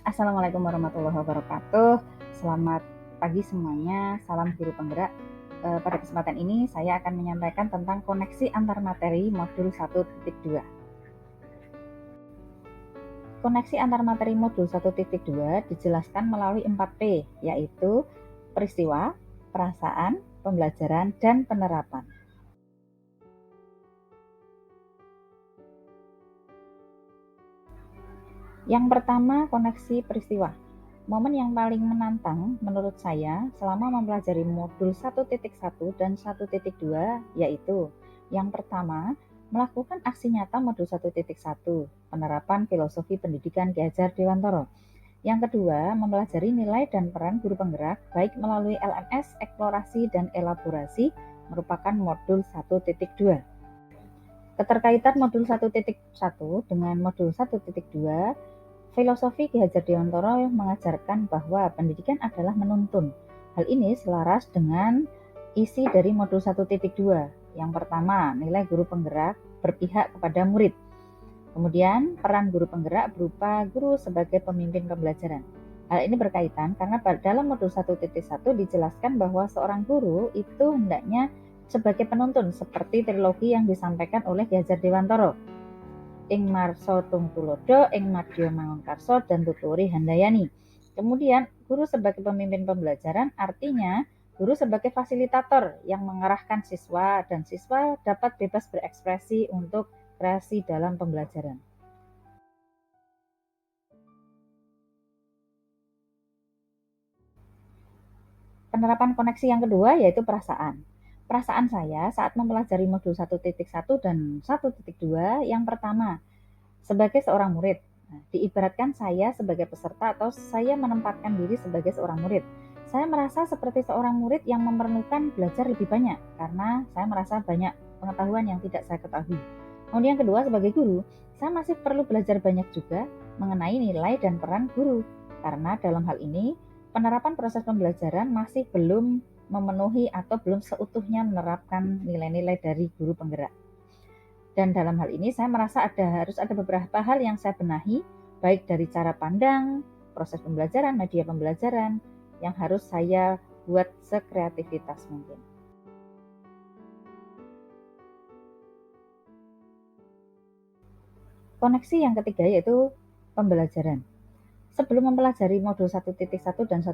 Assalamualaikum warahmatullahi wabarakatuh. Selamat pagi semuanya, salam guru penggerak. Pada kesempatan ini saya akan menyampaikan tentang koneksi antar materi modul 1.2. Koneksi antar materi modul 1.2 dijelaskan melalui 4P, yaitu peristiwa, perasaan, pembelajaran, dan penerapan. Yang pertama, koneksi peristiwa. Momen yang paling menantang menurut saya selama mempelajari modul 1.1 dan 1.2 yaitu yang pertama, melakukan aksi nyata modul 1.1, penerapan filosofi pendidikan Ki Hajar Dewantoro. Yang kedua, mempelajari nilai dan peran guru penggerak baik melalui LMS, eksplorasi, dan elaborasi merupakan modul 1.2. Keterkaitan modul 1.1 dengan modul 1.2, filosofi Ki Hajar Dewantoro mengajarkan bahwa pendidikan adalah menuntun. Hal ini selaras dengan isi dari modul 1.2. Yang pertama, nilai guru penggerak berpihak kepada murid. Kemudian, peran guru penggerak berupa guru sebagai pemimpin pembelajaran. Hal ini berkaitan karena dalam modul 1.1 dijelaskan bahwa seorang guru itu hendaknya sebagai penuntun seperti trilogi yang disampaikan oleh Ki Hajar Dewantoro. Ing Marso Tung Tulodo, ing Madya Mangunkarso, dan Tuturi Handayani. Kemudian, guru sebagai pemimpin pembelajaran artinya guru sebagai fasilitator yang mengarahkan siswa dan siswa dapat bebas berekspresi untuk kreasi dalam pembelajaran. Penerapan koneksi yang kedua yaitu perasaan. Perasaan saya saat mempelajari modul 1.1 dan 1.2 yang pertama, sebagai seorang murid. Nah, diibaratkan saya sebagai peserta atau saya menempatkan diri sebagai seorang murid. Saya merasa seperti seorang murid yang memerlukan belajar lebih banyak karena saya merasa banyak pengetahuan yang tidak saya ketahui. Kemudian yang kedua, sebagai guru, saya masih perlu belajar banyak juga mengenai nilai dan peran guru. Karena dalam hal ini, penerapan proses pembelajaran masih belum memenuhi atau belum seutuhnya menerapkan nilai-nilai dari guru penggerak. Dan dalam hal ini saya merasa harus ada beberapa hal yang saya benahi, baik dari cara pandang, proses pembelajaran, media pembelajaran, yang harus saya buat sekreativitas mungkin. Koneksi yang ketiga yaitu pembelajaran. Sebelum mempelajari modul 1.1 dan 1.2,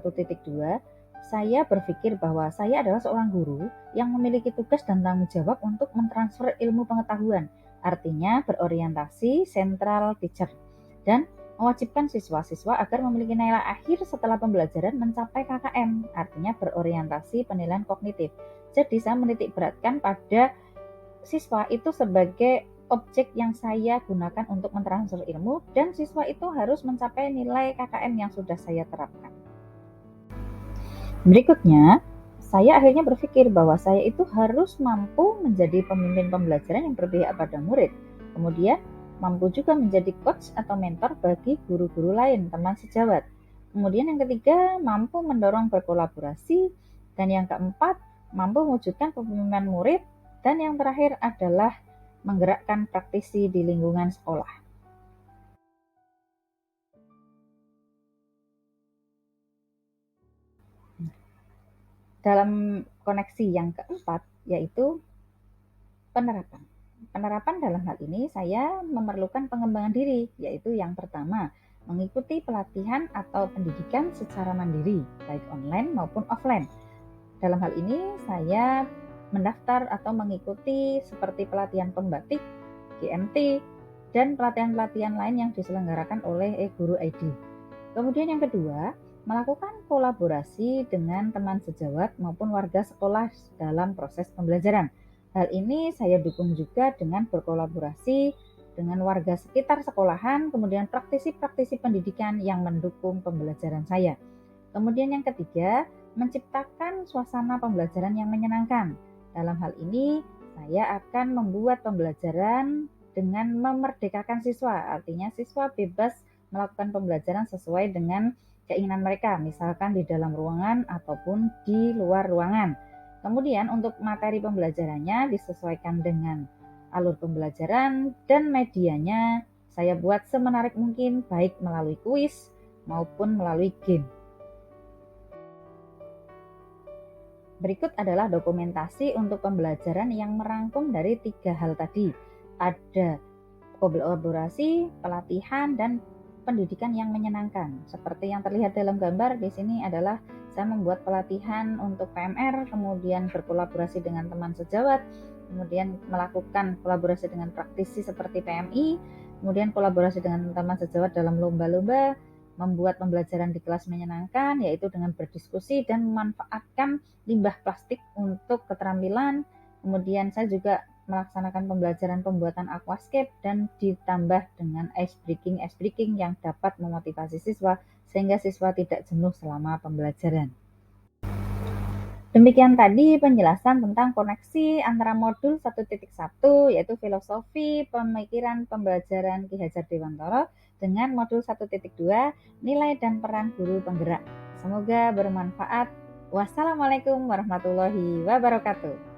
saya berpikir bahwa saya adalah seorang guru yang memiliki tugas dan tanggung jawab untuk mentransfer ilmu pengetahuan, artinya berorientasi central teacher, dan mewajibkan siswa-siswa agar memiliki nilai akhir setelah pembelajaran mencapai KKM, artinya berorientasi penilaian kognitif. Jadi saya menitik beratkan pada siswa itu sebagai objek yang saya gunakan untuk mentransfer ilmu dan siswa itu harus mencapai nilai KKM yang sudah saya terapkan. Berikutnya, saya akhirnya berpikir bahwa saya itu harus mampu menjadi pemimpin pembelajaran yang berpihak pada murid. Kemudian, mampu juga menjadi coach atau mentor bagi guru-guru lain, teman sejawat. Kemudian yang ketiga, mampu mendorong berkolaborasi. Dan yang keempat, mampu mewujudkan kepemimpinan murid. Dan yang terakhir adalah menggerakkan praktisi di lingkungan sekolah. Dalam koneksi yang keempat, yaitu penerapan. Penerapan dalam hal ini saya memerlukan pengembangan diri, yaitu yang pertama, mengikuti pelatihan atau pendidikan secara mandiri, baik online maupun offline. Dalam hal ini saya mendaftar atau mengikuti seperti pelatihan pembatik, GMT, dan pelatihan-pelatihan lain yang diselenggarakan oleh Guru ID. Kemudian yang kedua, melakukan kolaborasi dengan teman sejawat maupun warga sekolah dalam proses pembelajaran. Hal ini saya dukung juga dengan berkolaborasi dengan warga sekitar sekolahan, kemudian praktisi-praktisi pendidikan yang mendukung pembelajaran saya. Kemudian yang ketiga, menciptakan suasana pembelajaran yang menyenangkan. Dalam hal ini, saya akan membuat pembelajaran dengan memerdekakan siswa, artinya siswa bebas melakukan pembelajaran sesuai dengan keinginan mereka, misalkan di dalam ruangan ataupun di luar ruangan. Kemudian untuk materi pembelajarannya disesuaikan dengan alur pembelajaran dan medianya saya buat semenarik mungkin, baik melalui kuis, maupun melalui game. Berikut adalah dokumentasi untuk pembelajaran yang merangkum dari 3 hal tadi. Ada kolaborasi, pelatihan, dan pendidikan yang menyenangkan. Seperti yang terlihat dalam gambar di sini adalah saya membuat pelatihan untuk PMR, kemudian berkolaborasi dengan teman sejawat, kemudian melakukan kolaborasi dengan praktisi seperti PMI, kemudian kolaborasi dengan teman sejawat dalam lomba-lomba, membuat pembelajaran di kelas menyenangkan, yaitu dengan berdiskusi dan memanfaatkan limbah plastik untuk keterampilan. Kemudian saya juga melaksanakan pembelajaran pembuatan aquascape dan ditambah dengan ice breaking yang dapat memotivasi siswa sehingga siswa tidak jenuh selama pembelajaran. Demikian tadi penjelasan tentang koneksi antara modul 1.1 yaitu filosofi pemikiran pembelajaran Ki Hajar Dewantara dengan modul 1.2 nilai dan peran guru penggerak. Semoga bermanfaat. Wassalamualaikum warahmatullahi wabarakatuh.